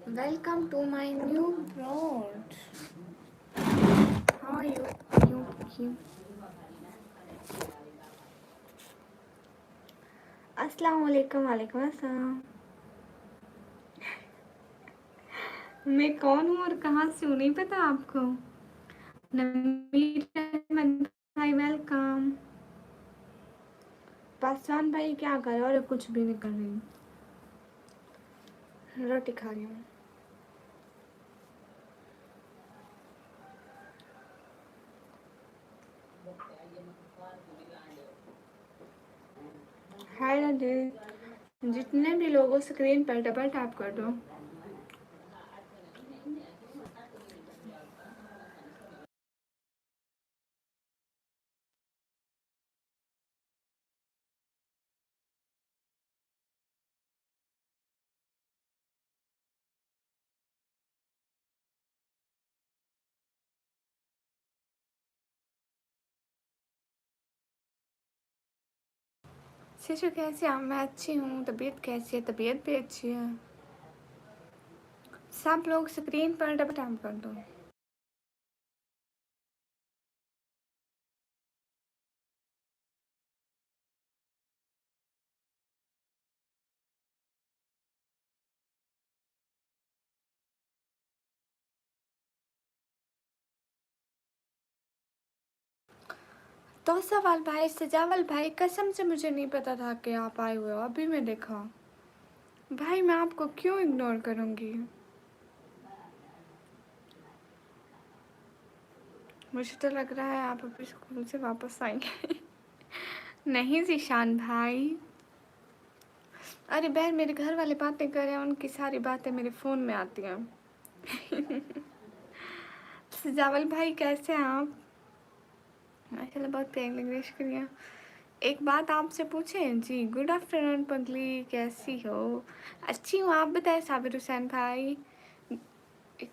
Welcome to my new plot. How are you? You. अस्सलाम वालेकुम वालेकुम अस्सलाम। मैं कौन हूँ और कहाँ से हूँ नहीं पता आपको? नमीर अहमद भाई वेलकम। पासवान भाई क्या कर रहे हो? और कुछ भी नहीं कर रही हूँ, रोटी खा रही हूँ। हाय राधे, जितने भी लोगों स्क्रीन पर डबल टैप कर दो। शिशु कैसी है? मैं अच्छी हूँ। तबीयत कैसी है? तबीयत भी अच्छी है। सब लोग स्क्रीन पर डबल टैप कर दो। तो सवाल भाई सजावल भाई, कसम से मुझे नहीं पता था कि आप आए हुए हो। अभी मैं देखा। भाई मैं आपको क्यों इग्नोर करूँगी? मुझे तो लग रहा है आप अभी स्कूल से वापस आएंगे। नहीं जीशान भाई। अरे बहन, मेरे घर वाले बातें कर रहे हैं, उनकी सारी बातें मेरे फ़ोन में आती हैं। सजावल भाई कैसे हैं आप? माशाल्लाह बहुत प्यारी लग रही है, शुक्रिया। एक बात आपसे पूछें जी? गुड आफ्टरनून पगली, कैसी हो? अच्छी हूँ, आप बताएं साबिर हुसैन भाई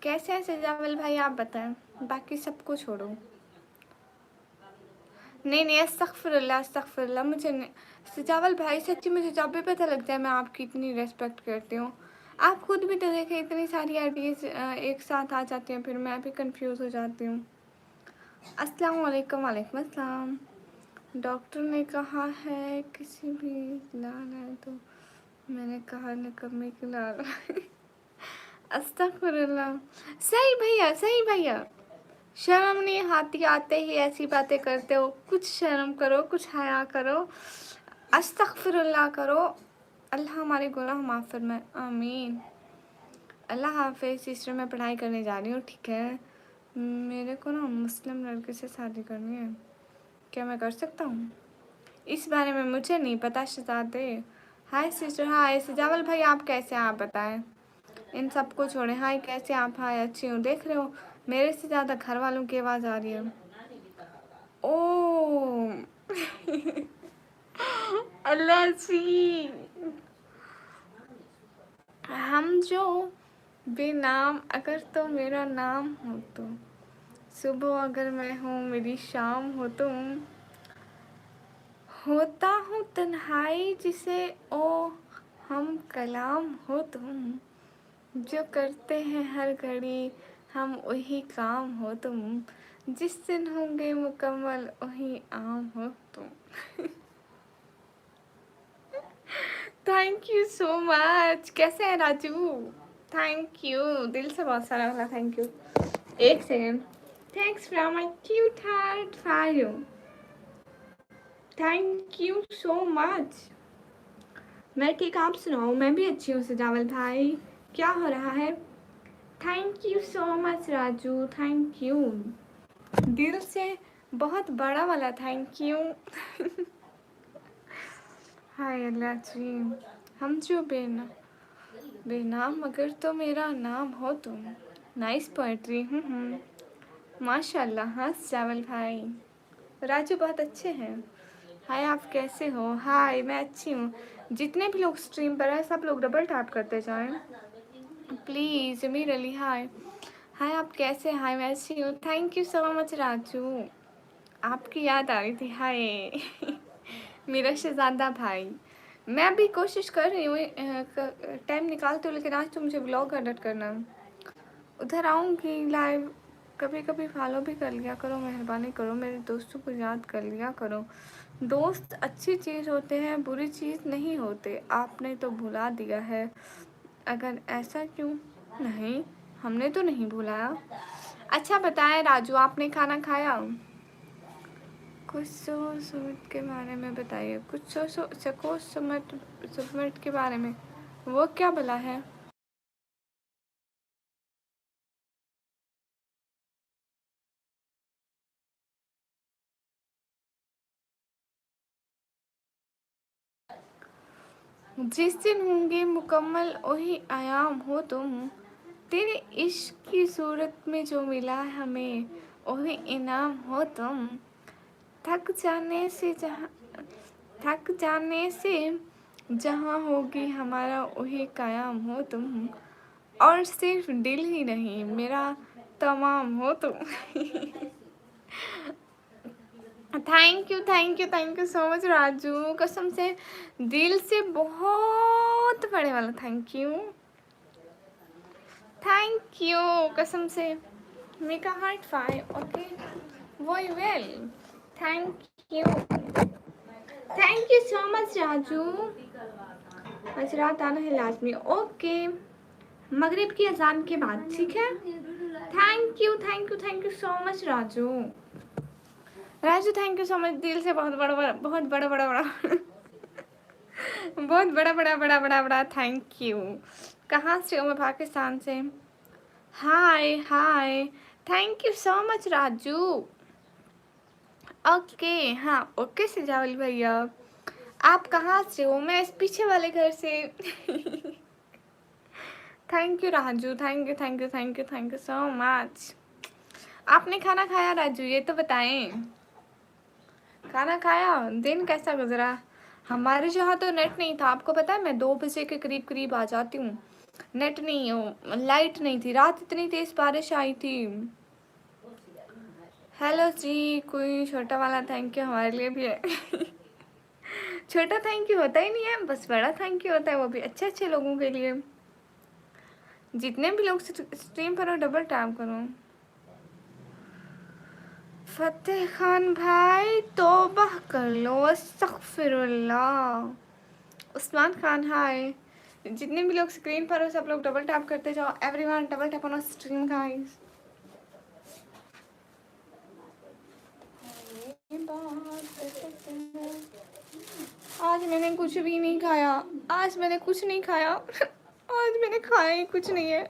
कैसे हैं? सजावल भाई आप बताएं, बाकी सबको छोड़ो। नहीं नहीं, अस्तगफिरुल्लाह अस्तगफिरुल्लाह, मुझे नहीं। सजावल भाई सच्ची मुझे जब भी पता लगता है मैं आपकी इतनी रेस्पेक्ट करती हूँ। आप खुद भी तो देखें, इतनी सारी आइडियाज़ एक साथ आ जाती हैं, फिर मैं भी कंफ्यूज हो जाती हूँ। अस्सलाम वालेकुम वालेकुम अस्सलाम। डॉक्टर ने कहा है किसी भी लाल है तो मैंने कहा नकम्मे की लाल। अस्तगफिरुल्लाह। सही भैया, सही भैया। शर्म नहीं आती, आते ही ऐसी बातें करते हो। कुछ शर्म करो, कुछ हया करो, अस्तगफिरुल्लाह करो। अल्लाह हमारे गुनाह माफ़ फरमाए, आमीन। अल्लाह हाफिज़ सिस्टर, मैं पढ़ाई करने जा रही हूँ, ठीक है? मेरे को ना मुस्लिम लड़के से शादी करनी है, क्या मैं कर सकता हूँ? इस बारे में मुझे नहीं पता शहज़ादे। हाय सिस्टर, हाय सजावल भाई आप कैसे हैं? आप बताएं। इन सबको छोड़ें। हाय कैसे आप? हाय अच्छी हूँ। देख रहे हो मेरे से ज़्यादा घर वालों की आवाज़ आ रही है। ओ अल्लाह सी। हम जो बेनाम, अगर तो मेरा नाम हो तो, सुबह अगर मैं हूँ मेरी शाम हो तुम, होता हूँ तन्हाई जिसे ओ हम कलाम हो तुम, जो करते हैं हर घड़ी हम वही काम हो तुम, जिस दिन होंगे मुकम्मल वही आम हो तुम। Thank you so much. कैसे हैं राजू? थैंक यू, दिल से बहुत सारा वाला थैंक यू। एक second. Thanks from my cute heart for you. Thank you so much. मैं ठीक, आप सुनाओ? मैं भी अच्छी हूँ सजावल भाई, क्या हो रहा है? Thank you so much Raju, thank you दिल से, बहुत बड़ा वाला थैंक यू। हाय अल्लाह जी। हम जो बेनाम मगर तो मेरा नाम हो तुम। Nice poetry. माशाल्लाह। हाँ चावल भाई, राजू बहुत अच्छे हैं। हाय आप कैसे हो? हाय मैं अच्छी हूँ। जितने भी लोग स्ट्रीम पर हैं सब लोग डबल टैप करते जाएं प्लीज़। जमीर अली हाय। हाय आप कैसे? हाय मैं अच्छी हूँ, thank you so much Raju. आपकी याद आ रही थी। हाय। मेरा शहजादा भाई, मैं भी कोशिश कर रही हूँ, टाइम निकालती हूँ, लेकिन आज तो मुझे ब्लॉग एडिट करना है। उधर आऊँगी लाइव, कभी कभी फॉलो भी कर लिया करो, मेहरबानी करो, मेरे दोस्तों को याद कर लिया करो। दोस्त अच्छी चीज़ होते हैं, बुरी चीज़ नहीं होते, आपने तो भुला दिया है। अगर ऐसा क्यों? नहीं, हमने तो नहीं भुलाया। अच्छा बताएं राजू, आपने खाना खाया? कुछ सुमित के बारे में बताइए, कुछ सको सुमित के बारे में। वो क्या भला है? जिस दिन होंगे मुकम्मल वही आयाम हो तुम, तेरे इश्क की सूरत में जो मिला हमें वही इनाम हो तुम। थक जाने से जहाँ थक जाने से जहाँ होगी हमारा वही कायम हो तुम, और सिर्फ दिल ही नहीं मेरा तमाम हो तुम। Thank you so much Raju, कसम से दिल से बहुत बड़े वाला थैंक यू कसम से। Make a heart 5 okay, very well, thank you so much Raju. आज रात आना है लाजमी, ओके, मगरिब की अजान के बाद, ठीक है। Thank you so much Raju. Raju thank you so much, दिल से बहुत बड़ा बड़ा, बहुत बड़ा बड़ा बड़ा बहुत बड़ा बड़ा बड़ा बड़ा बड़ा थैंक यू। कहाँ से हो? मैं पाकिस्तान से। Hi hi, thank you so much Raju. Okay, हाँ ओके सिजावल भैया, आप कहाँ से हो? मैं इस पीछे वाले घर से। Thank you Raju, thank you so much. आपने खाना खाया राजू, ये तो बताएं, खाना खाया? दिन कैसा गुजरा? हमारे यहाँ तो नेट नहीं था, आपको पता है मैं 2 बजे के करीब करीब आ जाती हूँ। नेट नहीं हो, लाइट नहीं थी, रात इतनी तेज बारिश आई थी। हेलो जी, कोई छोटा वाला थैंक यू हमारे लिए भी है। छोटा थैंक यू होता ही नहीं है, बस बड़ा थैंक यू होता है, वो भी अच्छे अच्छे लोगों के लिए। जितने भी लोग स्ट्रीम पर हो डबल टैप करो। फतेह खान भाई तौबा कर लो, अस्तगफिरुल्लाह। उस्मान खान हाय, जितने भी लोग स्क्रीन पर हो सब लोग डबल टैप करते जाओ, everyone double tap on stream guys. आज मैंने कुछ भी नहीं खाया, आज मैंने कुछ नहीं खाया। आज मैंने खाया ही कुछ नहीं है।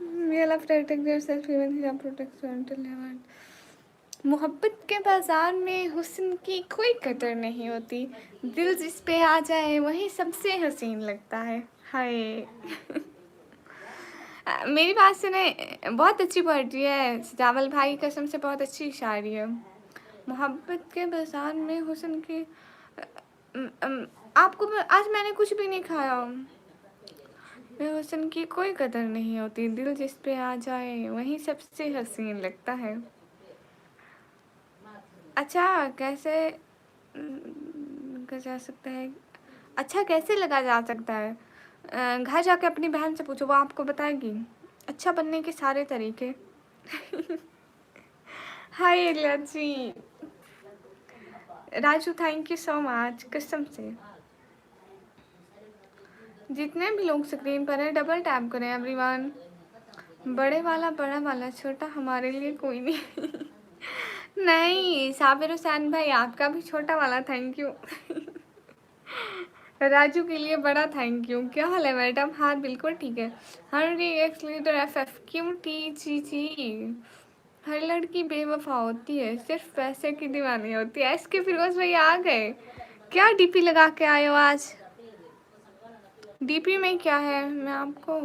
मेरा प्रोटेक्ट योरसेल्फ इवन हिजाब प्रोटेक्ट मेंटल हेल्थ। मोहब्बत के बाजार में हुस्न की कोई कदर नहीं होती, दिल जिस पे आ जाए वही सबसे हसीन लगता है। हाय। मेरी बात सुने, बहुत अच्छी पोएट्री है सिजावल भाई, कसम से बहुत अच्छी शायरी है। मोहब्बत के बाजार में हुस्न की आपको आज मैंने कुछ भी नहीं खाया। हुस्न की कोई कदर नहीं होती, दिल जिस पे आ जाए वही सबसे हसीन लगता है। अच्छा कैसे लगा जा सकता है? अच्छा कैसे लगा जा सकता है? घर जाके अपनी बहन से पूछो, वो आपको बताएगी अच्छा बनने के सारे तरीके। Hi Aliya ji. Raju thank you so much, कसम से। जितने भी लोग स्क्रीन पर हैं डबल टैप करें एवरीवन। बड़े वाला बड़ा वाला, छोटा हमारे लिए कोई नहीं। नहीं साबिर हुसैन भाई, आपका भी छोटा वाला थैंक यू। राजू के लिए बड़ा थैंक यू। क्या हाल है मैडम? हाँ बिल्कुल ठीक है। हर एक्स लीडर FF क्यों TGG। हर लड़की बेवफा होती है, सिर्फ पैसे की दीवानी होती है। SK फिरोज भैया आ गए, क्या DP लगा के आए हो आज? DP में क्या है? मैं आपको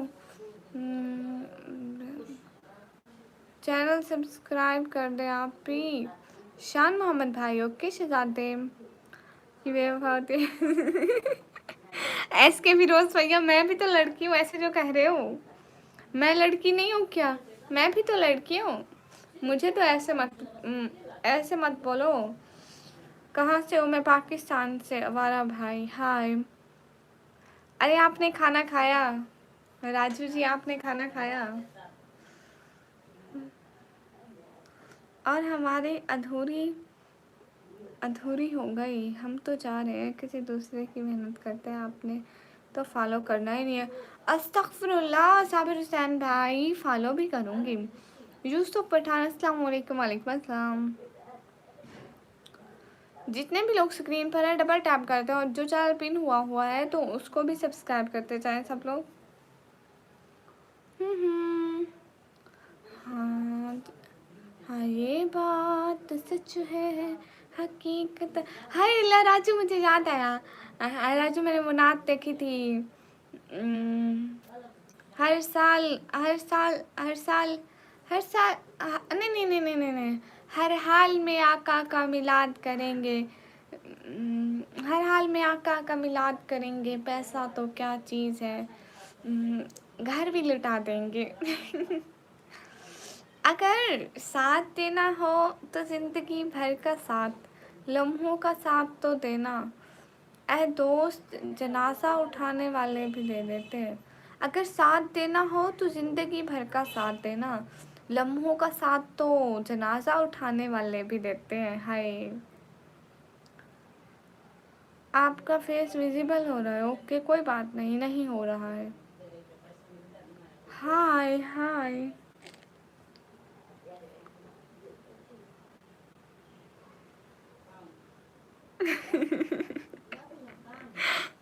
चैनल सब्सक्राइब कर दे आप भी। शान मोहम्मद भाई ओके शहजादे की बेवफा होती है। SK फिरोज भैया, मैं भी तो लड़की हूँ, ऐसे जो कह रहे हो। मैं लड़की नहीं हूँ क्या? मैं भी तो लड़की हूँ, मुझे तो ऐसे मत बोलो। कहाँ से हो? मैं पाकिस्तान से। अवारा भाई हाय। अरे आपने खाना खाया? राजू जी आपने खाना खाया? और हमारी अधूरी अधूरी हो गई। हम तो जा रहे हैं, किसी दूसरे की मेहनत करते हैं, आपने तो फॉलो करना ही नहीं है। अस्तगफिरुल्लाह। साबिर हुसैन भाई फॉलो भी करूँगी। यूसुफ पठान अस्सलाम वालेकुम। वालेकुम अस्सलाम। जितने भी लोग स्क्रीन पर है डबल टैप करते हैं और जो चैनल पिन हुआ हुआ है तो उसको भी सब्सक्राइब करते जाएं सब लोग। हाँ हाँ ये बात सच है, हकीकत। हाय अल्लाह राजू, मुझे याद आया। राजू मैंने वो नात देखी थी। हर साल हर साल हर साल हर साल नहीं नहीं नहीं नहीं नहीं नहीं, हर हाल में आका का मिलाद करेंगे। हर हाल में आका का मिलाद करेंगे, पैसा तो क्या चीज़ है, घर भी लुटा देंगे। अगर साथ देना हो तो ज़िंदगी भर का साथ, लम्हों का साथ तो देना। ऐ दोस्त जनाजा उठाने वाले भी दे देते हैं। अगर साथ देना हो तो ज़िंदगी भर का साथ देना, लम्हों का साथ तो जनाजा उठाने वाले भी देते हैं। हाय आपका फेस विजिबल हो रहा है। ओके कोई बात नहीं, नहीं हो रहा है। हाय हाय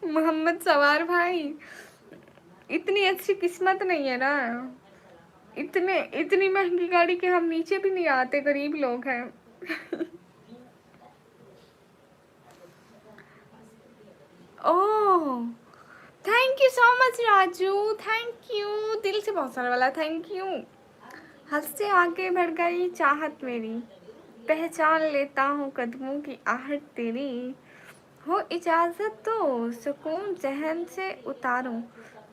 मोहम्मद सवार भाई, इतनी अच्छी किस्मत नहीं है ना। इतनी महंगी गाड़ी के हम नीचे भी नहीं आते, गरीब लोग हैं। Oh thank you so much Raju, thank you दिल से, बहुत सारा वाला थैंक यू। हद से आगे बढ़ गई चाहत मेरी, पहचान लेता हूँ कदमों की आहट तेरी। हो इजाज़त तो सुकून जहन से उतारूं,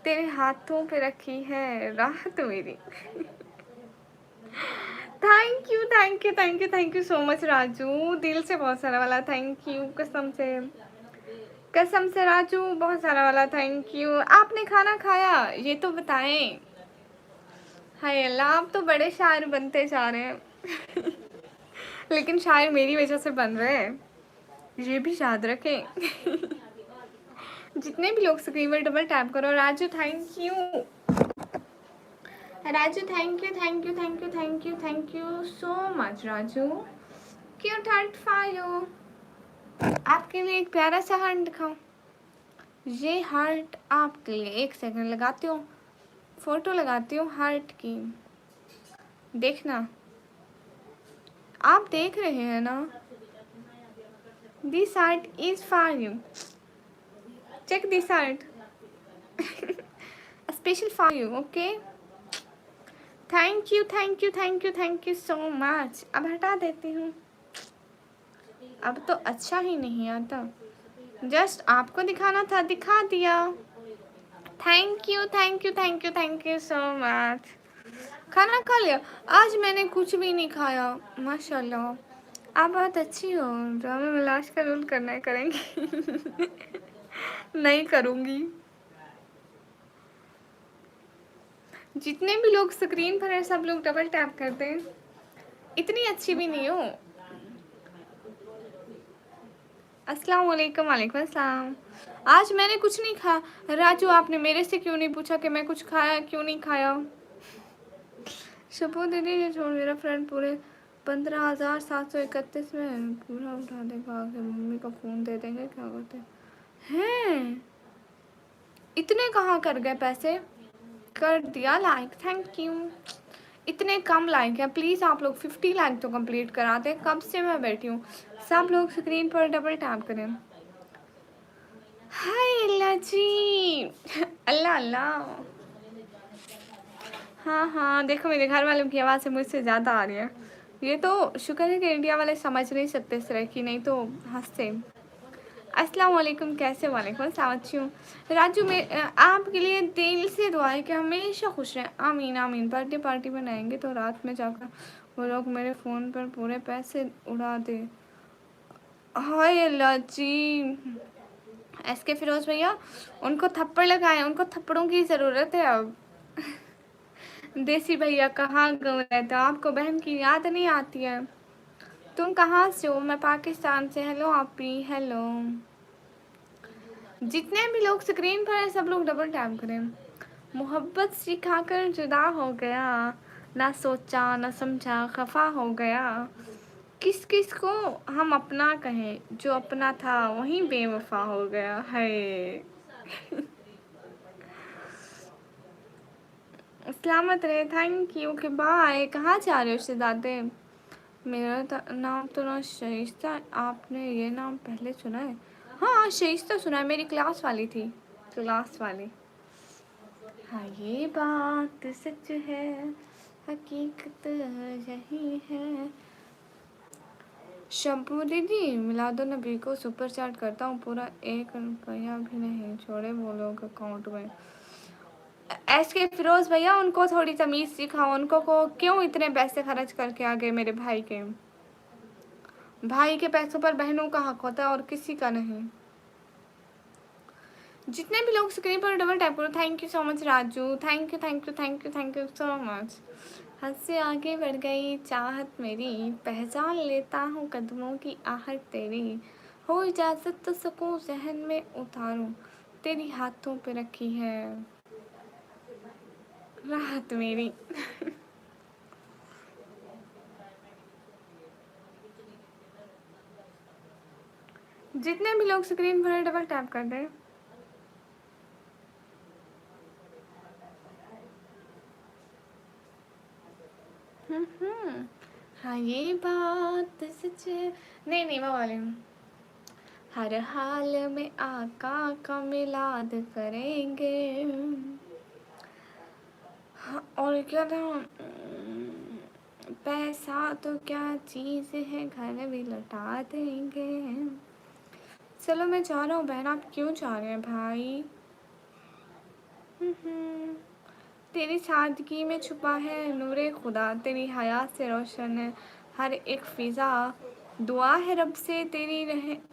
तेरे हाथों पे रखी है राहत मेरी। Thank you thank you thank you thank you so much Raju, दिल से बहुत सारा वाला थैंक यू। कसम से राजू बहुत सारा वाला थैंक यू। आपने खाना खाया ये तो बताएं। हाय अल्लाह, आप तो बड़े शायर बनते जा रहे हैं। लेकिन शायर मेरी वजह से बन रहे हैं, ये भी याद रखें। जितने भी लोग स्क्रीन पर डबल टैप करो। Raju thank you, Raju thank you thank you thank you thank you thank you so much Raju. Cute heart फायो। आपके लिए एक प्यारा सा हार्ट दिखाऊं। ये हार्ट आपके लिए, एक सेकंड लगाती हूँ, फोटो लगाती हूँ हार्ट की, देखना। आप देख रहे हैं ना? This heart is for you, check this heart. Special for you. Okay thank you thank you thank you thank you so much. अब हटा देती हूँ, अब तो अच्छा ही नहीं आता। जस्ट आपको दिखाना था, दिखा दिया। Thank you thank you thank you thank you so much. खाना खा लिया? आज मैंने कुछ भी नहीं खाया। माशाल्लाह आप बहुत अच्छी हो। ड्रामे में लाश का रोल करना है, करेंगी? नहीं करूँगी। जितने भी लोग स्क्रीन पर है सब लोग डबल टैप करते हैं। इतनी अच्छी भी नहीं हो। अस्सलाम वालेकुम। वालेकुम अस्सलाम। आज मैंने कुछ नहीं खाया। राजू आपने मेरे से क्यों नहीं पूछा कि मैं कुछ खाया क्यों नहीं खाया? शपू दीदी ने छोड़, मेरा फ्रेंड पूरे 15,731 में पूरा उठा देगा, आगे मम्मी का फ़ोन दे देंगे, क्या करते हैं? इतने कहाँ कर गए पैसे? कर दिया लाइक, थैंक यू। इतने कम लाइक है, प्लीज़ आप लोग 50 लाइक तो कंप्लीट करा दें। कब से मैं बैठी हूँ, सब लोग स्क्रीन पर डबल टैप करें। हाय अल्लाह जी। अल्लाह अल्लाह। हाँ हाँ देखो मेरे घर वालों की आवाज़ से मुझसे ज़्यादा आ रही है। ये तो शुक्र है कि इंडिया वाले समझ नहीं सकते इस तरह की, नहीं तो हंसते। अस्सलाम वालेकुम, कैसे? वालेकुम अस्सलाम, अच्छी हूँ। राजू में आपके लिए दिल से दुआ है कि हमेशा खुश रहें। आमीन आमीन। बर्थडे पार्टी बनाएंगे तो रात में जाकर वो लोग मेरे फ़ोन पर पूरे पैसे उड़ा दे। हाय अल्लाह जी। एसके फिरोज भैया, उनको थप्पड़ लगाए, उनको थप्पड़ों की ज़रूरत है अब। देसी भैया कहाँ गए रहते हो, आपको बहन की याद नहीं आती है? तुम कहाँ से हो? मैं पाकिस्तान से। हेलो आपी, हेलो। जितने भी लोग स्क्रीन पर हैं सब लोग डबल टैप करें। मोहब्बत सिखाकर जुदा हो गया, ना सोचा ना समझा खफा हो गया। किस किस को हम अपना कहें, जो अपना था वहीं बेवफा हो गया है। सलामत रहे, थैंक यू के बाय। कहाँ जा रहे हो शहजादे? मेरा नाम तो ना शइस्ता, आपने ये नाम पहले सुना है? हाँ शइस्ता सुना है, मेरी क्लास वाली थी, क्लास वाली। हाँ ये बात सच है, हकीकत यही है। शम्पू दीदी मिलादुन्नबी को सुपर चैट करता हूँ, पूरा 1 रुपया भी नहीं छोड़े वो लोग अकाउंट में। एसके फिरोज भैया, उनको थोड़ी तमीज़ सिखाओ, उनको को क्यों इतने पैसे खर्च करके आ गए मेरे भाई के। भाई के पैसों पर बहनों का हक होता है और किसी का नहीं। जितने भी लोग स्क्रीन पर डबल टैप करो। Thank you so much Raju, thank you thank you thank you thank you so much. हद से आगे बढ़ गई चाहत मेरी, पहचान लेता हूँ कदमों की आहट तेरी। हो इजाज़त तो सकूँ जहन में उतारूँ, तेरी हाथों पे रखी है राहत मेरी। जितने भी लोग स्क्रीन पर डबल टैप कर दें। हाँ ये बात सच है। नहीं नहीं वो वाले। हर हाल में आका का मिलाद करेंगे। हाँ, और क्या था? पैसा तो क्या चीज़ है, घर भी लौटा देंगे। चलो मैं जा रहा हूँ बहन, आप क्यों जा रहे हैं भाई? तेरी सादगी में छुपा है नूरे खुदा, तेरी हया से रोशन है हर एक फ़िज़ा। दुआ है रब से तेरी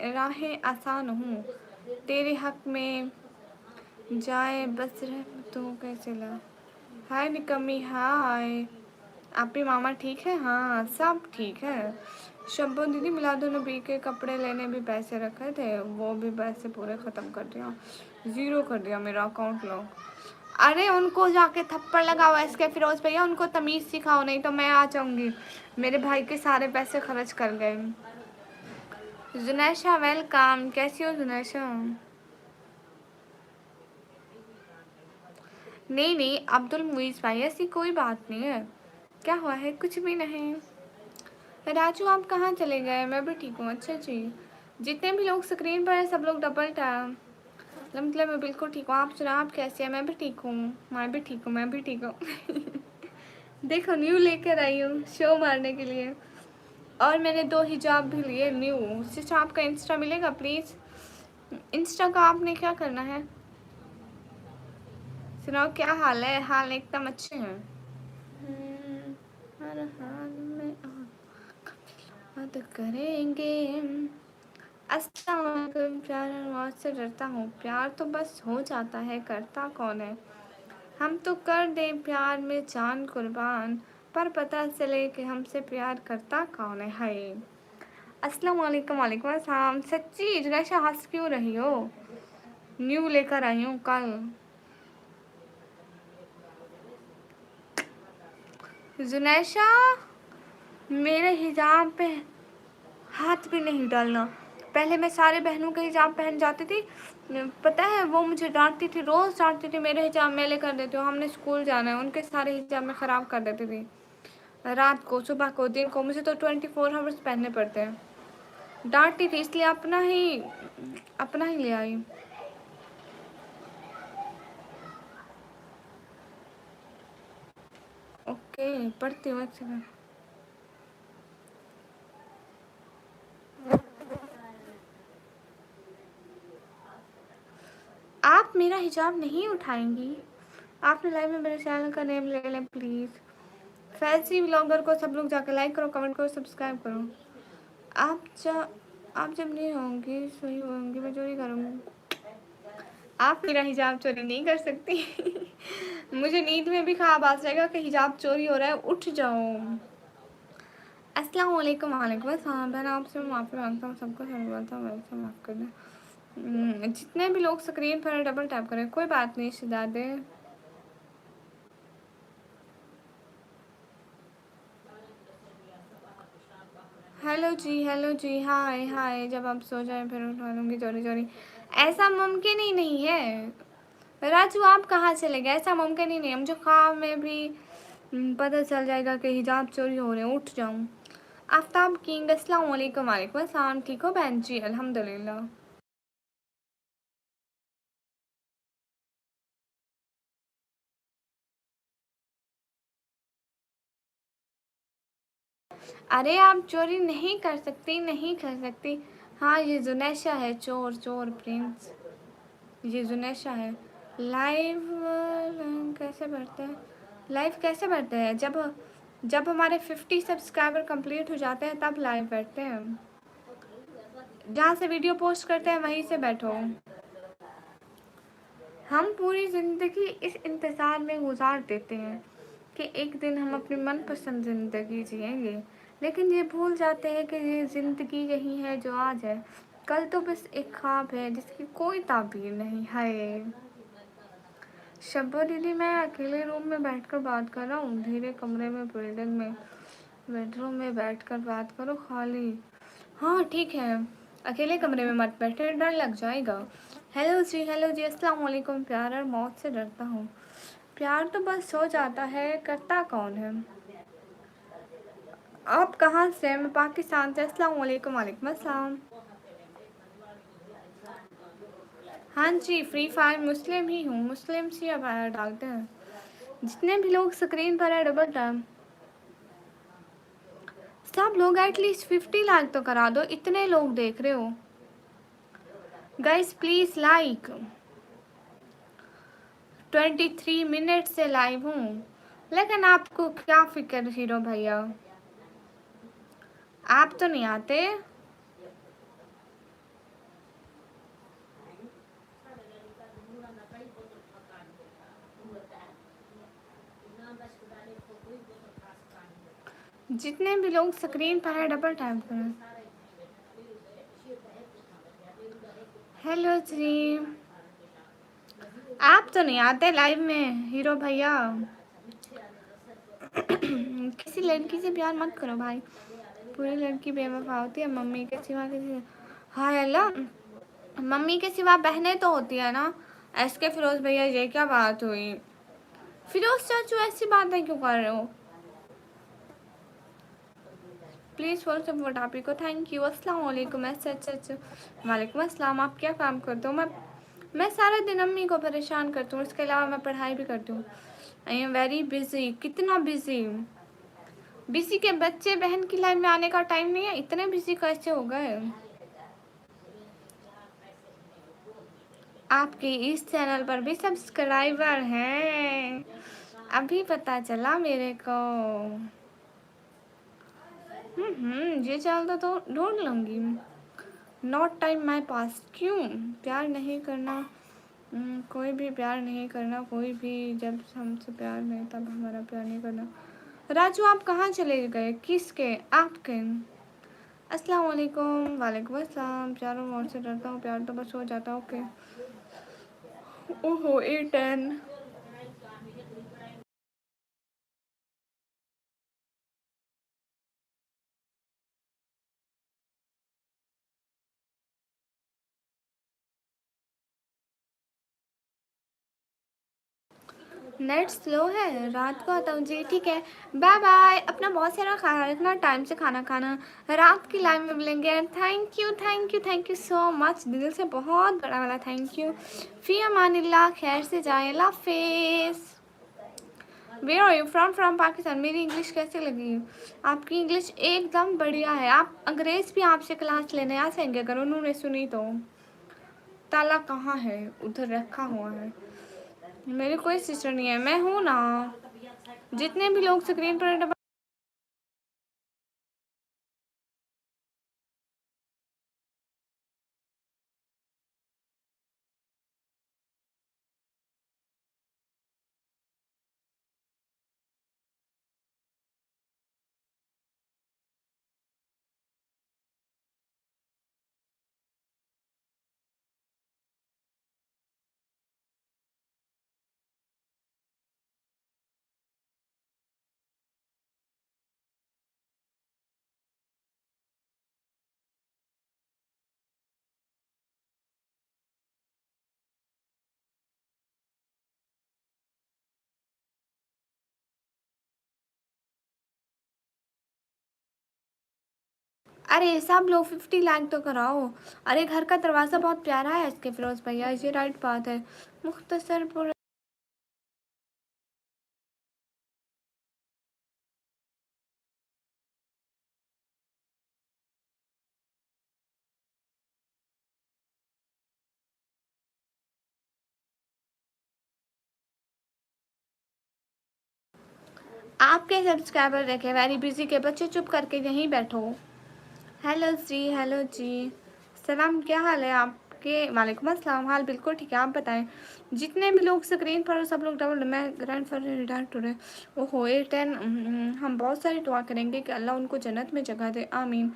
राहें आसान हूँ, तेरे हक में जाए बस रहमतों का सिला। हाय निकम्मी हाय। आपके मामा ठीक है? हाँ सब ठीक है। शब्बो दीदी मिलादुन्नबी के कपड़े लेने भी पैसे रखे थे, वो भी पैसे पूरे ख़त्म कर दिया, ज़ीरो कर दिया मेरा अकाउंट लॉक। अरे उनको जाके थप्पड़ लगाओ एसके फिरोज भैया, उनको तमीज़ सिखाओ, नहीं तो मैं आ जाऊंगी। मेरे भाई के सारे पैसे खर्च कर गए। जुनैशा वेलकम, कैसी हो जुनैशा? नहीं नहीं अब्दुल मुईज़ भाई, ऐसी कोई बात नहीं है। क्या हुआ है? कुछ भी नहीं। राजू आप कहाँ चले गए? मैं भी ठीक हूँ। अच्छा जी, जितने भी लोग स्क्रीन पर हैं सब लोग डबल टैप। मतलब मैं बिल्कुल ठीक हूँ। आप सुना, आप कैसे हैं? मैं भी ठीक हूँ, मैं भी ठीक हूँ, मैं भी ठीक हूँ। देखो न्यू लेकर आई हूँ शो मारने के लिए, और मैंने 2 हिजाब भी लिए न्यू। सिस्टर आपका इंस्टा मिलेगा प्लीज़? इंस्टा का आपने क्या करना है? सुनाओ क्या हाल है? हाल एकदम अच्छे हैं। हर हाल में बात करेंगे। अस्सलाम वालेकुम। प्यार और मौत से डरता हूँ, प्यार तो बस हो जाता है, करता कौन है? हम तो कर दें प्यार में जान कुर्बान, पर पता चले कि हमसे प्यार करता कौन है। हाय अस्सलाम वालेकुम। वालेकुम अस्सलाम। सच्ची जुनैशा हंस क्यों रही हो? न्यू लेकर आई हूँ कल। जुनैशा मेरे हिजाब पे हाथ भी नहीं डालना। पहले मैं सारे बहनों के हिजाब पहन जाती थी, पता है वो मुझे डांटती थी, रोज़ डांटती थी, मेरे हिजाब मेले कर देते हो, हमने स्कूल जाना है। उनके सारे हिजाब में ख़राब कर देती थी, रात को, सुबह को, दिन को। मुझे तो 24 आवर्स पहनने पड़ते हैं। डांटती थी इसलिए अपना ही ले आई। ओके पढ़ती हूँ अच्छे से। आप मेरा हिजाब नहीं उठाएंगी? आपने लाइव में मेरे चैनल का नेम ले लें प्लीज़। फैंसी व्लॉगर को सब लोग जाकर लाइक करो, कमेंट करो, सब्सक्राइब करो। आप आप जब नहीं होंगी सोई होंगी मैं चोरी करूँगी। आप मेरा हिजाब चोरी नहीं कर सकती। मुझे नींद में भी ख्वाब आ जाएगा कि हिजाब चोरी हो रहा है, उठ जाओ। अस्सलाम वालेकुम। वालेकुम अस्सलाम। बहन आपसे मैं माफ़ी मांगता हूँ, सबको सही बोलता हूँ, वैसे माफ़ कर दें। जितने भी लोग स्क्रीन पर डबल टैप करें, कोई बात नहीं शहजादे। हेलो जी, हाय हाय। जब आप सो जाए फिर उठा लूँगी चोरी चोरी, ऐसा मुमकिन ही नहीं है। राजू आप कहाँ चले गए? ऐसा मुमकिन ही नहीं है। मुझे ख्वाब में भी पता चल जाएगा कि हिजाब चोरी हो रहे हैं, उठ जाऊँ। आफ्ताब किंग अस्सलाम वालेकुम। वालेकुम अस्सलाम। ठीक हो बहन जी? अल्हम्दुलिल्लाह। अरे आप चोरी नहीं कर सकती, नहीं कर सकती। हाँ ये जुनैशा है, चोर चोर प्रिंस, ये जुनैशा है। लाइव कैसे बढ़ते हैं? लाइव कैसे बढ़ते हैं? जब जब हमारे 50 सब्सक्राइबर कंप्लीट हो जाते हैं तब लाइव बैठते हैं। जहाँ से वीडियो पोस्ट करते हैं वहीं से बैठो। हम पूरी ज़िंदगी इस इंतज़ार में गुजार देते हैं कि एक दिन हम अपनी मनपसंद ज़िंदगी जिएंगे, लेकिन ये भूल जाते हैं कि ये ज़िंदगी यही है जो आज है, कल तो बस एक ख्वाब है जिसकी कोई ताबीर नहीं है। शब्बो दीदी मैं अकेले रूम में बैठकर बात कर रहा हूँ, धीरे कमरे में, बिल्डिंग में, बेडरूम में बैठकर बात करो खाली। हाँ ठीक है, अकेले कमरे में मत बैठे, डर लग जाएगा। हेलो जी, अस्सलाम वालेकुम। प्यार और मौत से डरता हूँ। प्यार तो बस हो जाता है, करता कौन है? आप कहाँ से? मैं पाकिस्तान से। अस्सलाम वालेकुम। वालेकुम अस्सलाम। हाँ जी, फ्री फायर मुस्लिम ही हूँ, मुस्लिम सी अब डालते हैं। जितने भी लोग स्क्रीन पर है डबल टैप, सब लोग एटलीस्ट 50 लाइक तो करा दो, इतने लोग देख रहे हो। Guys please like. 23 मिनट से लाइव हूँ, लेकिन आपको क्या फिक्र हीरो भैया, आप तो नहीं आते। जितने भी लोग स्क्रीन पर है डबल टैप करें। हेलो जी, आप तो नहीं आते लाइव में हीरो भैया। किसी लड़की से प्यार मत करो भाई, पूरी लड़की बेवफा होती है, मम्मी के सिवा किसी। हाय अल्लाह, मम्मी के सिवा बहनें तो होती है ना। एस के फिरोज भैया ये क्या बात हुई? फिरोज चाचू ऐसी बातें क्यों कर रहे हो? प्लीज़ फॉलो सपोर्ट आप ही को। Thank you. अस्सलाम वालेकुम। अच्छा। वालेकुम अस्सलाम। आप क्या काम करते हो? मैं सारा दिन अम्मी को परेशान करती हूँ, इसके अलावा मैं पढ़ाई भी करती हूँ। I am very busy. कितना बिजी? बिजी के बच्चे बहन की लाइफ में आने का टाइम नहीं है, इतने बिजी कैसे हो गए? आपके इस चैनल पर भी सब्सक्राइबर हैं, अभी पता चला मेरे को। ये चैनल तो ढूंढ लूँगी। नॉट टाइम माई पास। क्यों प्यार नहीं करना? कोई भी प्यार नहीं करना, कोई भी जब हमसे प्यार नहीं तब हमारा प्यार नहीं करना। राजू आप कहाँ चले गए? किसके? आपके? अस्सलाम वालेकुम। वालेकुम अस्सलाम। प्यार और मौत से डरता हूँ, प्यार तो बस हो जाता। ओके। ओहो A10। नेट स्लो है, रात को आता हूँ जी। ठीक है, बाय बाय। अपना बहुत सारा ख्याल रखना, टाइम से खाना खाना। रात की लाइव में मिलेंगे। थैंक यू सो मच, दिल से बहुत बड़ा वाला थैंक यू। फी अमानिल्लाह, खैर से जाए, अल्लाह हाफिज़। Where are you from Pakistan. मेरी इंग्लिश कैसे लगी? आपकी इंग्लिश एकदम बढ़िया है। आप अंग्रेज़ भी आपसे क्लास लेने आ जाएंगे अगर उन्होंने सुनी तो। ताला कहाँ है? उधर रखा हुआ है। मेरी कोई सिस्टर नहीं है, मैं हूँ ना। जितने भी लोग स्क्रीन पर अरे सब लोग 50 लाइक तो कराओ। अरे घर का दरवाज़ा बहुत प्यारा है इसके फिरोज़ भैया, ये राइट बात है। मुख्तसर पुर आपके सब्सक्राइबर देखे वेरी बिजी के बच्चे, चुप करके यहीं बैठो। हेलो जी, हेलो जी, सलाम, क्या हाल है आपके? वालेकुम अस्सलाम, हाल बिल्कुल ठीक है, आप बताएं। जितने भी लोग स्क्रीन पर हो सब लोग डबल, मैं ग्रैंड फादर रिटायर टुडे। ओहो 8-10, हम बहुत सारी दुआ करेंगे कि अल्लाह उनको जन्नत में जगह दे, आमीन।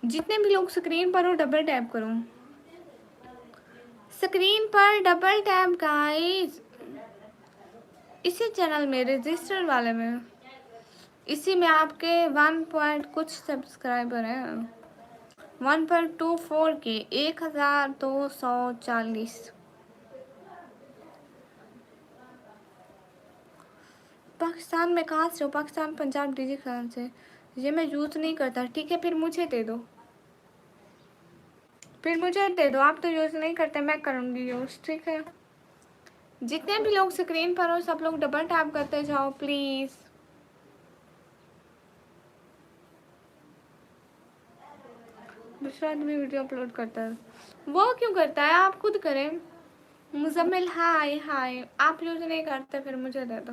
जितने भी लोग स्क्रीन पर हो डबल टैप करो, स्क्रीन पर डबल टैप गाइस। इसी चैनल में रजिस्टर वाले में, इसी में आपके 1 पॉइंट कुछ सब्सक्राइबर हैं, 1.24 के 1240। पाकिस्तान में कहाँ से हो? पाकिस्तान पंजाब डीजी खान से। ये मैं यूज़ नहीं करता, ठीक है फिर मुझे दे दो, फिर मुझे दे दो, आप तो यूज़ नहीं करते, मैं करूँगी यूज़, ठीक है। जितने भी लोग स्क्रीन पर हो सब लोग डबल टैप करते जाओ प्लीज़। दूसरा आदमी वीडियो अपलोड करता है, वो क्यों करता है? आप खुद करें। मुजम्मिल हाय हाय, आप यूज़ नहीं करते फिर मुझे दे दो।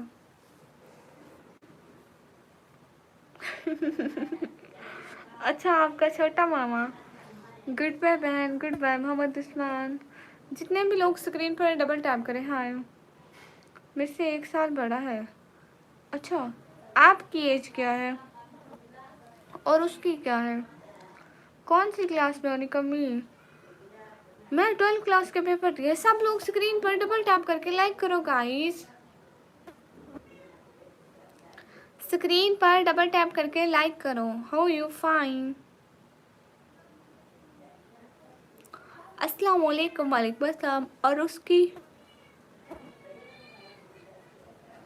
अच्छा आपका छोटा मामा, गुड बाय बहन, गुड बाय मोहम्मद उस्मान। जितने भी लोग स्क्रीन पर डबल टैप करें। हाय, मेरे से 1 साल बड़ा है। अच्छा, आपकी एज क्या है और उसकी क्या है? कौन सी क्लास में होनी कमी? मैं 12 क्लास के पेपर दिए। सब लोग स्क्रीन पर डबल टैप करके लाइक करो गाइस, स्क्रीन पर डबल टैप करके लाइक करो। How you fine? अस्सलाम वालेकुम, वालेकुम अस्सलाम। और उसकी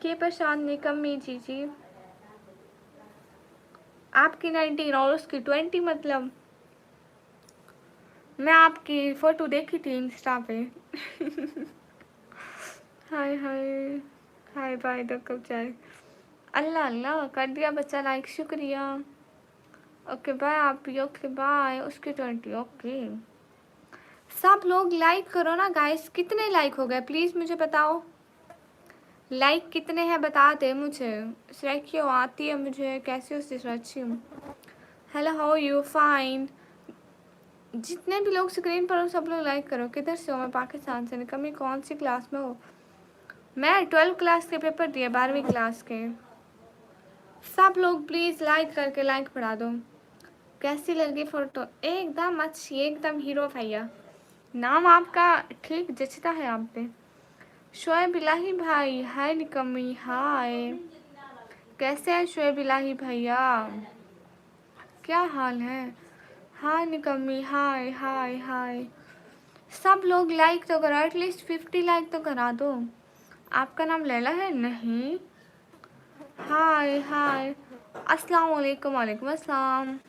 के परेशान निकम्मी जी जी, आपकी 19 और उसकी 20, मतलब मैं आपकी फ़ोटो देखी थी इंस्टा पे। हाय हाय हाय बाय, दो कब जाए? अल्लाह अल्लाह, कर दिया बच्चा लाइक, शुक्रिया। ओके बाय, आप भी ओके बाय, उसके 20 ओके। सब लोग लाइक करो ना गाइस, कितने लाइक हो गए प्लीज़ मुझे बताओ, लाइक कितने हैं बता दे मुझे। सिर्फ क्यों आती है मुझे, कैसी हो सिर्फ? अच्छी हूँ। Hello how you fine? जितने भी लोग स्क्रीन पर हो सब लोग लाइक करो। किधर से हो? मैं पाकिस्तान से। निकम्मी कौन सी क्लास में हो? मैं 12 क्लास के पेपर दिए, 12वीं क्लास के। सब लोग प्लीज़ लाइक करके लाइक बढ़ा दो। कैसी लगी फ़ोटो? एकदम अच्छी, एकदम हीरो भैया। नाम आपका ठीक जचता है आप पे। शोएब इलाही भाई, हाय निकम्मी हाय, कैसे हैं शोएब इलाही भैया, क्या हाल है? हाय निकम्मी हाय हाय हाय। सब लोग लाइक तो करो, एटलीस्ट 50 लाइक तो करा दो। आपका नाम लैला है? नहीं। हाय हाय, अस्सलाम वालेकुम, वालेकुम अस्सलाम।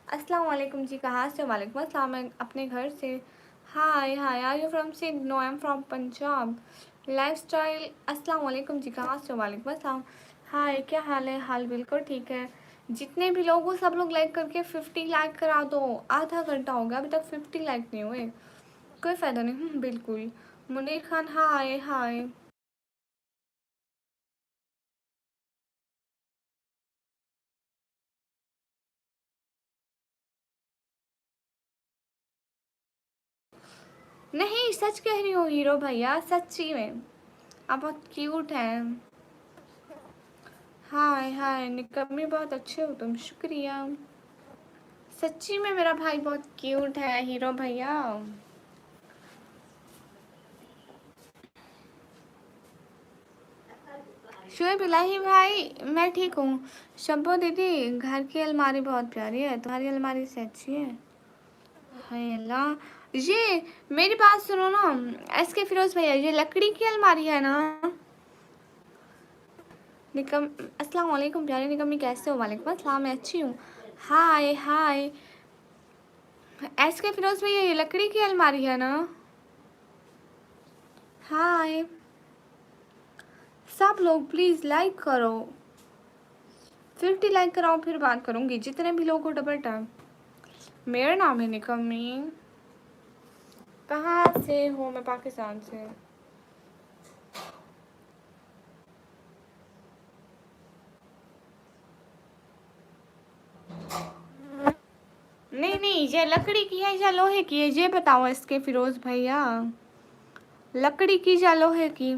अस्सलाम वालेकुम जी, कहाँ से? वालेकुम अस्सलाम, मैं अपने घर से। Hi hi, are you from Sindh? No I am from Punjab. Lifestyle, अस्सलाम वालेकुम जी, कहाँ से? वालेकुम अस्सलाम। हाय, क्या हाल है? हाल बिल्कुल ठीक है। जितने भी लोग हो सब लोग लाइक करके 50 लाइक करा दो। आधा घंटा हो गया अभी तक 50 लाइक नहीं हुए, कोई फ़ायदा नहीं। बिल्कुल। मुनीर खान हाय हाय। नहीं सच कह रही हूँ हीरो भैया, सच्ची में आप बहुत क्यूट हैं। हाय हाय निकम्मी, बहुत अच्छे हो तुम, शुक्रिया। सच्ची में मेरा भाई बहुत क्यूट है हीरो भैया। शोएब इलाही भाई, मैं ठीक हूँ। शब्बो दीदी, घर की अलमारी बहुत प्यारी है, तुम्हारी अलमारी से अच्छी है। हाय अल्लाह, ये मेरी बात सुनो ना, एस के फिरोज भैया, ये लकड़ी की अलमारी है ना? निकम अस्सलाम वालेकुम प्यारे निकम्मी, कैसे हो? वालेकुम अस्सलाम, मैं अच्छी हूँ। हाय हाय। एस के फिरोज भैया, ये लकड़ी की अलमारी है ना? हाय। सब लोग प्लीज लाइक करो, 50 लाइक कराओ फिर बात करूंगी। जितने भी लोग हो डबल टैप। मेरा नाम है निकमी। कहाँ से हो? मैं पाकिस्तान से। नहीं नहीं, ये लकड़ी की है या लोहे की है, ये बताओ इसके फिरोज भैया। लकड़ी की या लोहे की?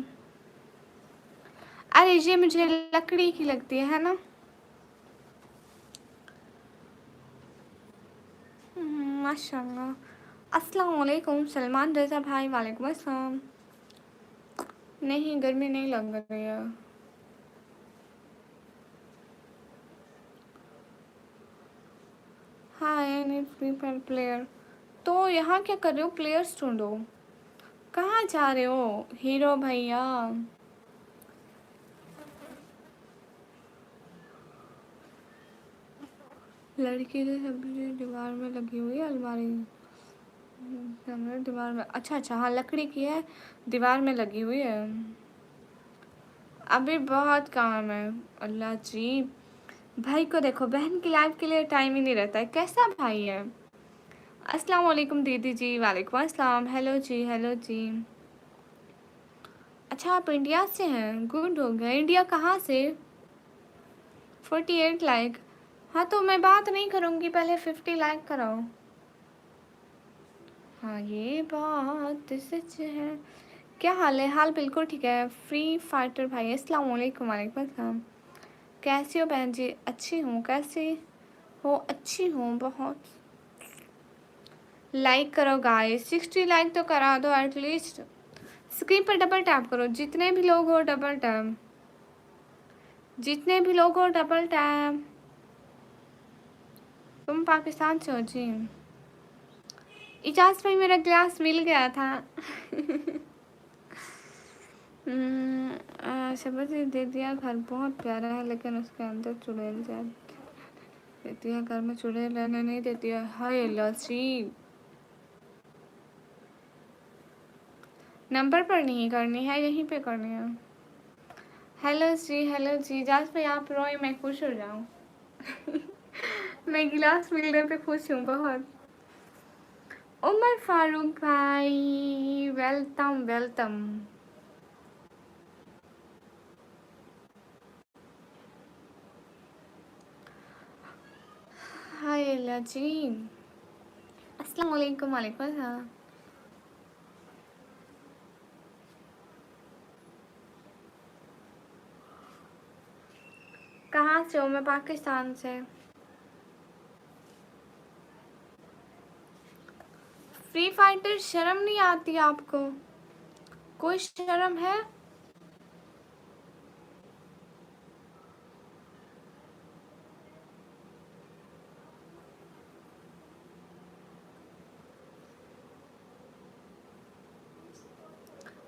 अरे ये मुझे लकड़ी की लगती है ना। माशाल्लाह। अस्सलाम वालेकुम सलमान रजा भाई। वालेकुम अस्सलाम। नहीं, गर्मी नहीं लग रही है। हाय नीड फ्री फायर प्लेयर। तो यहाँ क्या कर रहे हो? प्लेयर्स ढूंढो। कहाँ जा रहे हो हीरो भैया? लड़की जो सब्जी दीवार में लगी हुई है अलमारी। दीवार में, अच्छा अच्छा, हाँ लकड़ी की है, दीवार में लगी हुई है। अभी बहुत काम है। अल्लाह जी। भाई को देखो, बहन की लाइफ के लिए टाइम ही नहीं रहता है। कैसा भाई है? अस्सलाम वालेकुम दीदी जी। वालेकुम अस्सलाम। हेलो जी, हेलो जी। अच्छा, आप इंडिया से हैं? गुड हो गया। इंडिया कहाँ से? 48 लाइक। हाँ तो मैं बात नहीं करूँगी, पहले 50 लाइक कराओ। हाँ ये बात सच है। क्या हाल है? हाल बिल्कुल ठीक है। फ्री फाइटर भाई, अस्सलाम वालेकुम। वालेकुम अस्सलाम। कैसी हो बहन जी? अच्छी हूँ। कैसी हो? अच्छी हूँ बहुत। लाइक करो गाइस, 60 लाइक तो करा दो एटलीस्ट। स्क्रीन पर डबल टैप करो, जितने भी लोग हो डबल टैप। जितने भी लोग हो डबल टैप। तुम पाकिस्तान से हो जी? इजाज भाई, मेरा ग्लास मिल गया था। शबज दे दिया। घर बहुत प्यारा है लेकिन उसके अंदर चुड़ैल देती है। घर में चुड़ैल रहने नहीं देती है। हाय लसी। नंबर पर नहीं करनी है, यहीं पे करनी है। हेलो जी, हेलो जी। इजाज भाई आप रोए, मैं खुश हो जाऊँ। मैं गिलास मिलने पे खुश हूँ बहुत। उमर फारूक भाई, वेलकम वेलकम। हाय लजी। अस्सलाम वालेकुम। वालेकुम अस्सलाम। कहाँ से हो? मैं पाकिस्तान से। फ्री फाइटर, शर्म नहीं आती आपको? कोई शर्म है?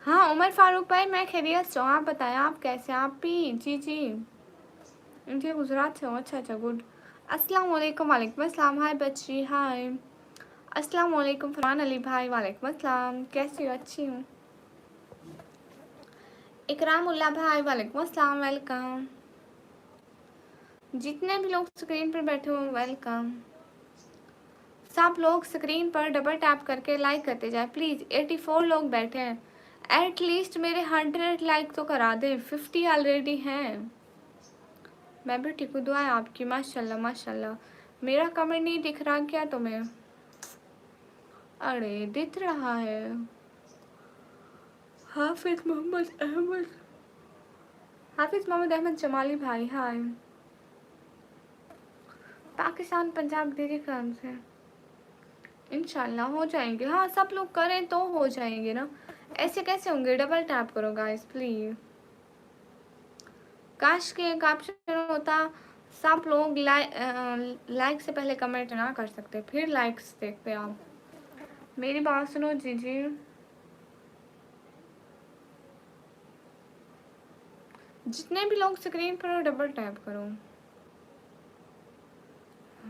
हाँ उमर फारूक भाई, मैं खैरियत से हूँ। आप बताएं, आप कैसे? आप भी? जी जी। इंडिया गुजरात से हो? अच्छा अच्छा, गुड। अस्सलाम वालेकुम। वालेकुम अस्सलाम। हाय बच्ची, हाय। अस्सलाम वालेकुम फरमान अली भाई। वालेकुम अस्सलाम। कैसी हो? अच्छी हूँ। इकराम उल्ला भाई, वालेकुम अस्सलाम। वेलकम। जितने भी लोग स्क्रीन पर बैठे हो, वेलकम। सब लोग स्क्रीन पर डबल टैप करके लाइक करते जाए प्लीज़। 84 लोग बैठे हैं। एटलीस्ट मेरे 100 लाइक तो करा दे। 50 ऑलरेडी हैं। मैं भी ठीक हूँ, दुआ है आपकी। माशाल्लाह माशाल्लाह। मेरा कमेंट नहीं दिख रहा क्या तुम्हें? अरे दिख रहा है। हाफिज मोहम्मद अहमद। हाफिज मोहम्मद अहमद जमाली भाई, हाय। पाकिस्तान पंजाब दीदी काम से। इंशाल्लाह हो जाएंगे। हाँ सब लोग करें तो हो जाएंगे ना। ऐसे कैसे होंगे? डबल टैप करो गाइस प्लीज। काश के एक ऑप्शन होता, सब लोग लाइक से पहले कमेंट ना कर सकते, फिर लाइक्स देखते आप। मेरी बात सुनो जी जी। जितने भी लोग स्क्रीन पर हो डबल टैप करो।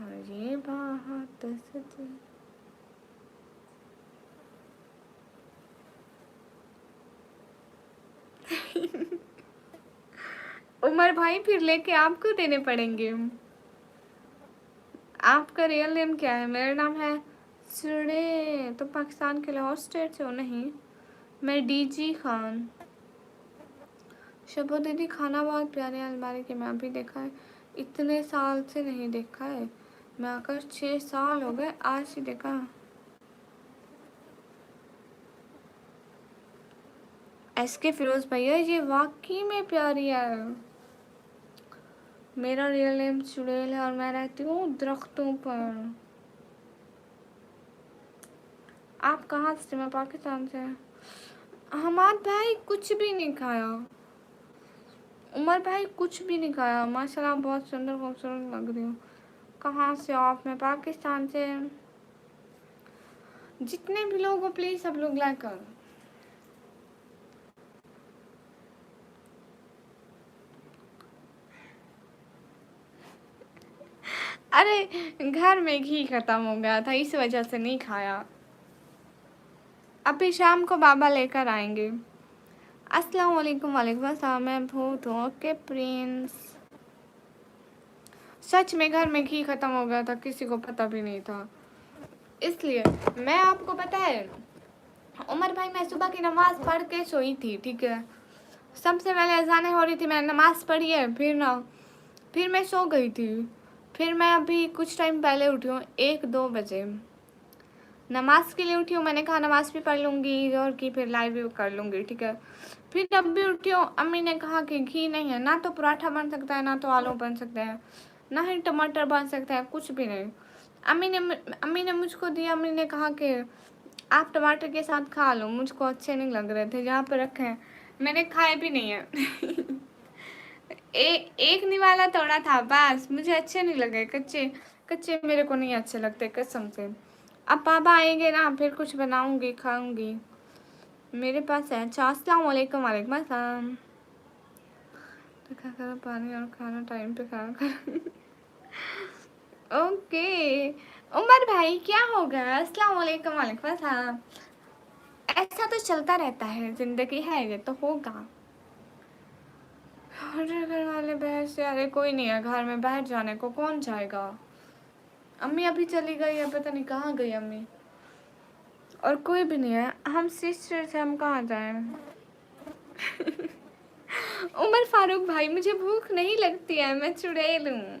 हाँ ये बात सच है। उमर भाई फिर लेके आपको देने पड़ेंगे। आपका रियल नेम क्या है? मेरा नाम है सुरे। तो पाकिस्तान के लाहौर स्टेट से हो? नहीं, मैं डीजी खान। शबो दीदी खाना बहुत प्यारे अलमारी के में अभी देखा है, इतने साल से नहीं देखा है। मैं आकर 6 साल हो गए, आज ही देखा। एस के फिरोज भैया ये वाकई में प्यारी है। मेरा रियल नेम चुड़ैल है और मैं रहती हूँ दरख्तों पर। आप कहाँ से? मैं पाकिस्तान से। हमाद भाई कुछ भी नहीं खाया। उमर भाई कुछ भी नहीं खाया। माशाल्लाह बहुत सुंदर खूबसूरत लग रही हूँ। कहाँ से हो आप? मैं पाकिस्तान से। जितने भी लोग हो प्लीज सब लोग लाइक करो। अरे घर में घी खत्म हो गया था, इस वजह से नहीं खाया। अभी शाम को बाबा लेकर आएंगे। अस्सलाम वालेकुम। वालेकुम अस्सलाम। मैं भूत हूँ। Okay Prince. सच में घर में घी खत्म हो गया था, किसी को पता भी नहीं था, इसलिए। मैं आपको पता है उमर भाई, मैं सुबह की नमाज पढ़ के सोई थी, ठीक है। सबसे पहले अजानें हो रही थी, मैंने नमाज पढ़ी है, फिर मैं सो गई थी। फिर मैं अभी कुछ टाइम पहले उठी हूँ, 1-2 बजे नमाज के लिए उठी हूँ। मैंने कहा नमाज भी पढ़ लूँगी और की फिर लाइव भी कर लूँगी, ठीक है। फिर अब भी उठी हूँ, अम्मी ने कहा कि घी नहीं है, ना तो पराठा बन सकता है, ना तो आलू बन सकते हैं, ना ही टमाटर बन सकता है, कुछ भी नहीं। अम्मी ने मुझको दिया। अम्मी ने कहा कि आप टमाटर के साथ खा लो। मुझको अच्छे नहीं लग रहे थे जहाँ पे रखे हैं, मैंने खाए भी नहीं है। एक निवाला तोड़ा था बस, मुझे अच्छे नहीं लगे। कच्चे कच्चे मेरे को नहीं अच्छे लगते कसम से। अब पापा आएंगे ना फिर कुछ बनाऊंगी खाऊंगी। मेरे पास है। अस्सलाम वालेकुम। वालेकुम अस्सलाम। तो क्या करो, पानी और खाना टाइम पे खाना कर। ओके उमर भाई क्या हो गया? अस्सलाम वालेकुम। वालेकुम अस्सलाम। ऐसा तो चलता रहता है, जिंदगी है, ये तो होगा। अरे घर वाले बहस से, अरे कोई नहीं है घर में, बाहर जाने को कौन जाएगा। अम्मी अभी चली गई है, पता नहीं कहाँ गई अम्मी। और कोई भी नहीं है, हम सिस्टर से, हम कहाँ जाएं। उमर फारूक भाई मुझे भूख नहीं लगती है, मैं चुड़ैल हूँ।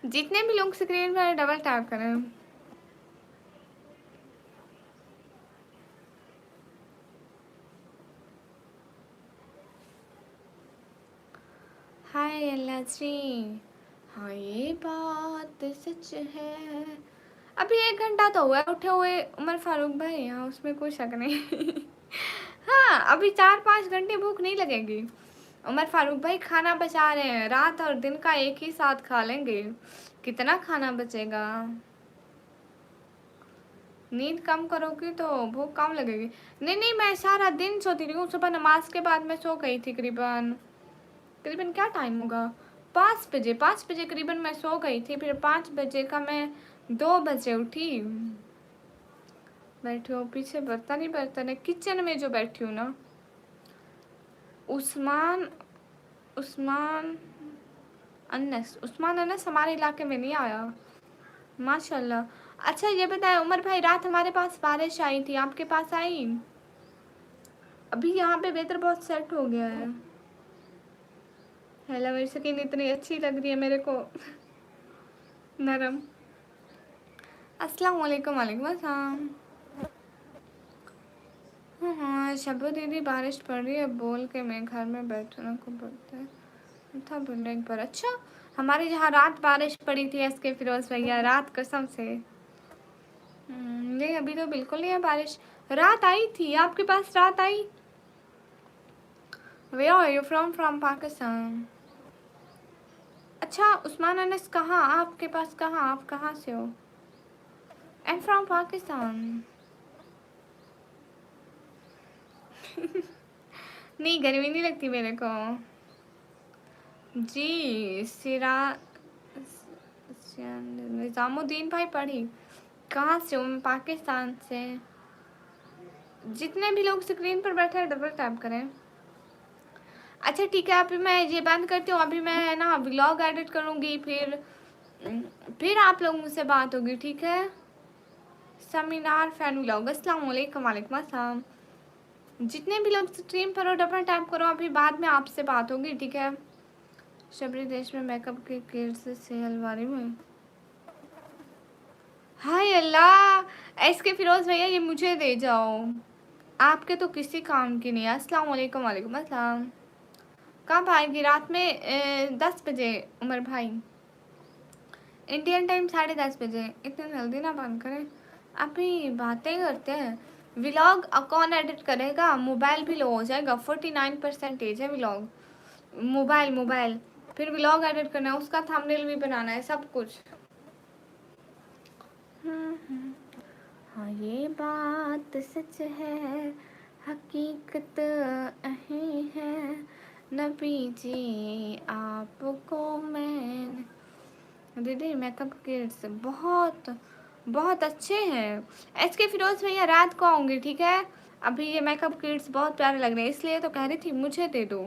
जितने भी लोग स्क्रीन पर डबल टैप करें। हाय अल्लाह जी। हाँ ये बात सच है। अभी 1 घंटा तो हुआ है उठे हुए उमर फारूक भाई, हाँ उसमें कोई शक नहीं। हाँ अभी 4-5 घंटे भूख नहीं लगेगी। उमर फारूक भाई खाना बचा रहे हैं, रात और दिन का एक ही साथ खा लेंगे, कितना खाना बचेगा। नींद कम करोगी तो भूख कम लगेगी। नहीं नहीं, मैं सारा दिन सोती रही हूँ। सुबह नमाज के बाद मैं सो गई थी करीबन करीबन क्या टाइम होगा, 5 बजे। 5 बजे करीबन मैं सो गई थी, फिर 5 बजे का मैं 2 बजे उठी। बैठी हूँ पीछे, बर्तन है किचन में जो बैठी हूँ ना। उस्मान उस्मान उस्मान अनस हमारे इलाके में नहीं आया माशाल्लाह। अच्छा ये बताए उमर भाई, रात हमारे पास बारिश आई थी, आपके पास आई? अभी यहाँ पे वेदर बहुत सेट हो गया है। हेलो मेरी स्किन इतनी अच्छी लग रही है मेरे को, नरम। अस्सलाम वालेकुम। वालेकुम अस्सलाम। हाँ शबो दीदी बारिश पड़ रही है बोल के मैं घर में बैठना को पड़ता है था बिल्डिंग पर। अच्छा हमारे यहाँ रात बारिश पड़ी थी एस के फिरोज भैया, रात कसम से। नहीं अभी तो बिल्कुल नहीं है बारिश। रात आई थी आपके पास? रात आई? Where are you from? From Pakistan. अच्छा उस्मान अनस कहाँ आपके पास? कहाँ आप कहाँ से हो? I'm from Pakistan. नहीं गर्मी नहीं लगती मेरे को जी। निज़ामुद्दीन भाई पढ़ी। कहाँ से हूँ मैं? पाकिस्तान से। जितने भी लोग स्क्रीन पर बैठे हैं डबल टैप करें। अच्छा ठीक है, अभी मैं ये बंद करती हूँ। अभी मैं ना व्लॉग एडिट करूँगी, फिर आप लोगों से बात होगी, ठीक है? समीनार फैन व्लॉग। अस्सलाम वालेकुम। वालेकुम अस्सलाम। जितने भी लोग स्ट्रीम पर हो डबल टैप करो, अभी बाद में आपसे बात होगी, ठीक है? शबरी देश में मेकअप के किट्स से हलवारी में। हाय अल्लाह, एसके फिरोज भैया ये मुझे दे जाओ, आपके तो किसी काम की नहीं है। अस्सलाम वालेकुम। वालेकुम अस्सलाम। कब आएगी? रात में 10 बजे उमर भाई, इंडियन टाइम 10:30 बजे। इतने जल्दी ना बंद करें, अभी बातें करते हैं। व्लॉग कौन एडिट करेगा? मोबाइल भी लो हो जाएगा। 49% है व्लॉग। मोबाइल फिर व्लॉग एडिट करना है, उसका थंबनेल भी बनाना है, सब कुछ। हाँ ये बात सच है, हकीकत अही है, नबी जी आपको मैंने। दीदी मेकअप किट्स बहुत बहुत अच्छे हैं। एसके फिरोज भैया रात को आऊँगी, ठीक है? अभी ये मेकअप किट्स बहुत प्यारे लग रहे हैं, इसलिए तो कह रही थी मुझे दे दो।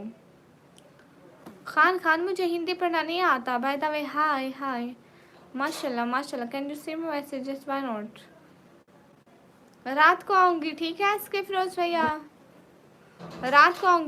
खान मुझे हिंदी पढ़ना नहीं आता। बाय द वे हाय हाय, माशाल्लाह माशाल्लाह। Can you see my messages? Why not? रात को आऊँगी, ठीक है एसके फिरोज भैया? रात को आऊँगी।